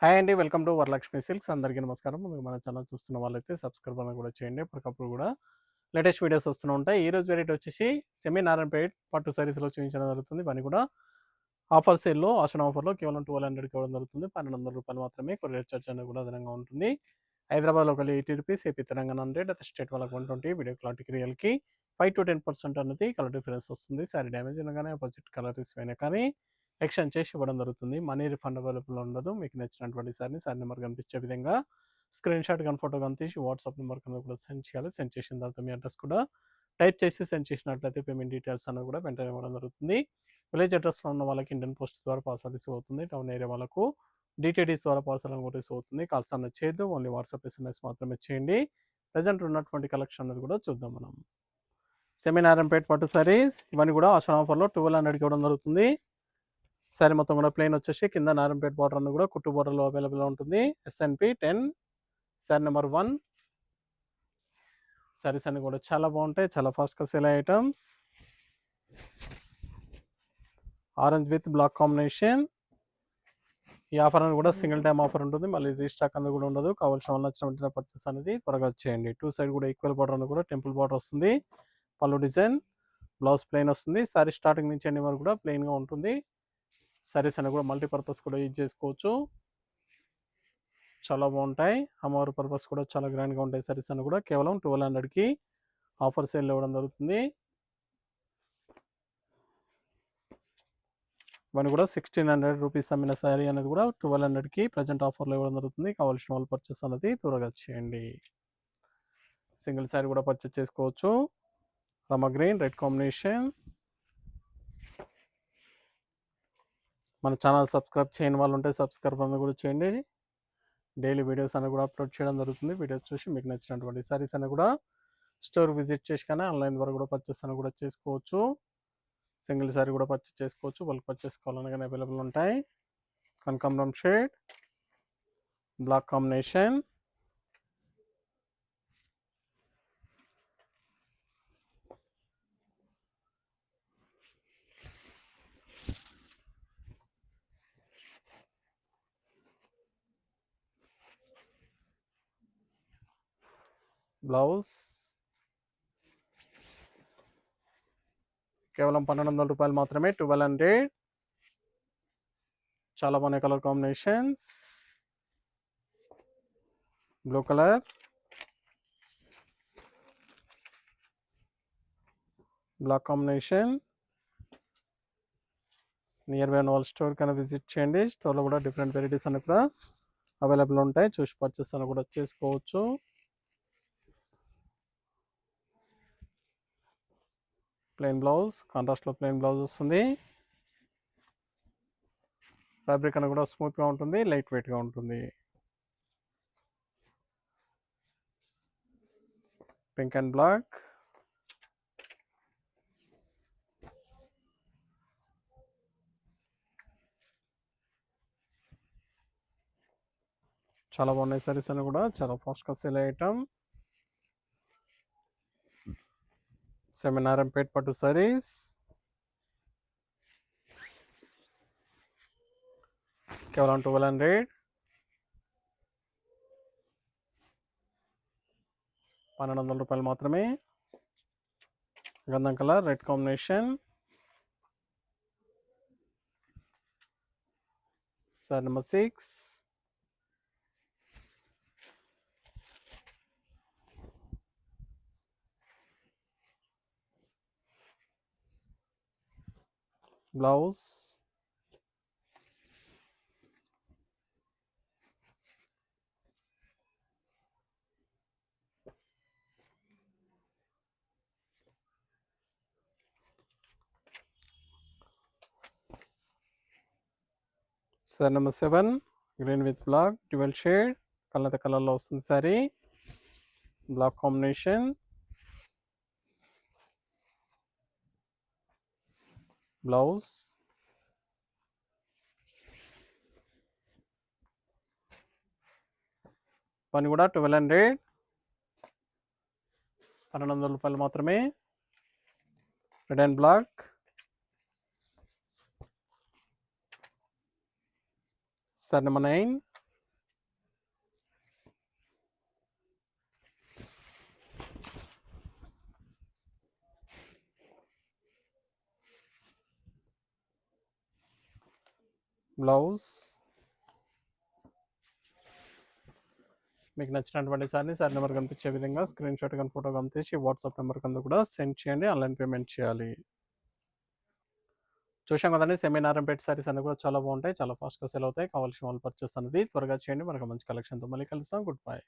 Hi అండి. Welcome to Varalakshmi silks. అందరికీ నమస్కారం. ముందుగా మన ఛానల్ చూస్తున్న వాళ్ళైతే సబ్స్క్రైబ్ అనేది కూడా చేయండి. ఎప్పటికప్పుడు కూడా లేటెస్ట్ వీడియోస్ వస్తూనే ఉంటాయి. ఈరోజు వెరైటీ వచ్చేసి సెమీ నారాయణపేట్ పట్టు సారీస్‌లో చూపించడం జరుగుతుంది. ఇవన్నీ కూడా ఆఫర్ సేల్‌లో ఆషాఢం ఆఫర్‌లో కేవలం 1200కి ఇవ్వడం జరుగుతుంది. రూ. 1200 మాత్రమే. కొరియర్ చార్జ్ అనేది కూడా అదనంగా ఉంటుంది. హైదరాబాద్‌లో ఒకళ్ళు ₹80, ఏపీ తెలంగాణ 100, అదర్ స్టేట్ వాళ్ళకి 120. వీడియో క్లారిటీకి రియల్‌కి 5-10% అనేది కలర్ డిఫరెన్స్ వస్తుంది. సారీ డ్యామేజ్ అయినా కానీ అపోజిట్ కలర్ రిసీవ్ అయినా కానీ ఎక్స్‌చేంజ్ చేసి ఇవ్వడం జరుగుతుంది. మనీ రిఫండ్ అవైలబుల్ ఉండదు. మీకు నచ్చినటువంటి సారీ నెంబర్ కనిపించే విధంగా స్క్రీన్‌షాట్ గాని, ఫోటో గాని తీసి వాట్సాప్ నెంబర్ కింద కూడా సెండ్ చేయాలి. సెండ్ చేసిన తర్వాత మీ అడ్రెస్ కూడా టైప్ చేసి సెండ్ చేసినట్లయితే పేమెంట్ డీటెయిల్స్ అనేది కూడా వెంటనే ఇవ్వడం జరుగుతుంది. విలేజ్ అడ్రస్‌లో ఉన్న వాళ్ళకి ఇండియన్ పోస్ట్ ద్వారా పార్సల్ రిసీవ్ అవుతుంది. టౌన్ ఏరియా వాళ్ళకు డీటీడీస్ ద్వారా పార్సల్ అనేది కూడా రిసీవ్ అవుతుంది. కాల్స్ అనేది చేయొద్దు. ఓన్లీ వాట్సాప్, ఎస్ఎంఎస్ మాత్రమే చేయండి. ప్రెజెంట్ ఉన్నటువంటి కలెక్షన్ అనేది కూడా చూద్దాం మనం. సెమీ నారాయణపేట్ పట్టు సారీస్ ఇవన్నీ కూడా ఆషాఢం ఆఫర్‌లో 1200కి ఇవ్వడం జరుగుతుంది. సారీ మొత్తం కూడా ప్లెయిన్ వచ్చేసి కింద నారాయణపేట బార్డర్ అన్ని కూడా కుట్టు బార్డర్‌లో అవైలబుల్‌గా ఉంటుంది. SNP 10 sorry number 1. సారీస్ అన్ని కూడా చాలా బాగుంటాయి. చాలా ఫాస్ట్‌గా సేల్ అయ్యే items. Orange with black combination. ఈ ఆఫర్ అనేది కూడా సింగిల్ టైమ్ ఆఫర్ ఉంటుంది. మళ్ళీ రీస్టాక్ అనేది కూడా ఉండదు. కావాల్సిన వాళ్ళు నచ్చిన వెంటనే పర్చేస్ అనేది త్వరగా చేయండి. టూ సైడ్ కూడా ఈక్వల్ బార్డర్ అనేది కూడా టెంపుల్ బార్డర్ వస్తుంది. పళ్ళు డిజైన్, బ్లౌజ్ ప్లెయిన్ వస్తుంది. సారీ స్టార్టింగ్ నుంచి ఎండింగ్ వరకు కూడా ప్లెయిన్‌గా ఉంటుంది. సారీస్ అనేవి కూడా మల్టీపర్పస్ కూడా యూజ్ చేసుకోవచ్చు. చాలా బాగుంటాయి. అమ్మవారి పర్పస్ కూడా చాలా గ్రాండ్‌గా ఉంటాయి. సారీస్ అన్ని కూడా కేవలం 1200కి ఆఫర్ సేల్ ఇవ్వడం జరుగుతుంది. ఇవన్నీ కూడా 1600 రూపీస్ అమ్మిన సారీ అనేది కూడా 1200కి ప్రజెంట్ ఆఫర్లో ఇవ్వడం జరుగుతుంది. కావాల్సిన వాళ్ళు పర్చేస్ అనేది త్వరగా చేయండి. సింగిల్ సారీ కూడా పర్చేస్ చేసుకోవచ్చు. Rama green red combination. మన ఛానల్ సబ్స్క్రైబ్ చేయని వాళ్ళు ఉంటే సబ్స్క్రైబ్ అనేది కూడా చేయండి. డైలీ వీడియోస్ అనేవి కూడా అప్లోడ్ చేయడం జరుగుతుంది. వీడియోస్ చూసి మీకు నచ్చినటువంటి సారీస్ అనేవి కూడా స్టోర్ విజిట్ చేసి కానీ ఆన్లైన్ ద్వారా కూడా పర్చేస్ అనేవి కూడా చేసుకోవచ్చు. సింగిల్ సారీ కూడా పర్చేస్ చేసుకోవచ్చు. బల్క్ పర్చేస్ కావాలన్నా కానీ అవైలబుల్ ఉంటాయి. కనకాంబరం షేడ్, బ్లాక్ కాంబినేషన్, బ్లౌజ్ కేవలం ₹1200 మాత్రమే. 1200. చాలా బాగున్నాయి colour combinations. Blue colour, black combination. Nearby ఉన్న వాళ్ళ స్టోర్ కన్నా విజిట్ చేయండి. స్టోర్లో కూడా డిఫరెంట్ వెరైటీస్ అన్ని కూడా అవైలబుల్ ఉంటాయి. చూసి పర్చేస్ అని కూడా చేసుకోవచ్చు. ప్లెయిన్ బ్లౌజ్, కాంట్రాస్ట్లో ప్లెయిన్ బ్లౌజ్ వస్తుంది. ఫ్యాబ్రిక్ అని కూడా స్మూత్గా ఉంటుంది, లైట్ వెయిట్గా ఉంటుంది. Pink and black. చాలా బాగున్నాయి సారీస్ అని కూడా చాలా ఫాస్ట్గా సేల్ ఐటమ్. సెమీ నారాయణపేట్ పట్టు సారీస్ కేవలం 1200. ₹1200 మాత్రమే. గంధం colour red combination. Sari number 6. Blouse sari number 7 green with black dual shade colour కలర్లో వస్తుంది సారీ. బ్లాక్ కాంబినేషన్, బ్లౌజ్ పని కూడా 1200. ₹1200 మాత్రమే. Red and black. Sari number 9 blouse. మీకు నచ్చినటువంటి సారీ నెంబర్ కనిపించే విధంగా స్క్రీన్ షాట్ కానీ ఫోటో కనిపించి వాట్సాప్ నెంబర్ కింద కూడా సెండ్ చేయండి. ఆన్లైన్ పేమెంట్ చేయాలి. చూసాం కదండి, సెమీ నారాయణపేట సారీస్ అన్నీ కూడా చాలా బాగుంటాయి, చాలా ఫాస్ట్గా సెల్ అవుతాయి. కావాల్సిన వాళ్ళు పర్చేస్ అనేది త్వరగా చేయండి. మనకు మంచి కలెక్షన్తో మళ్ళీ కలుస్తాం. Good bye.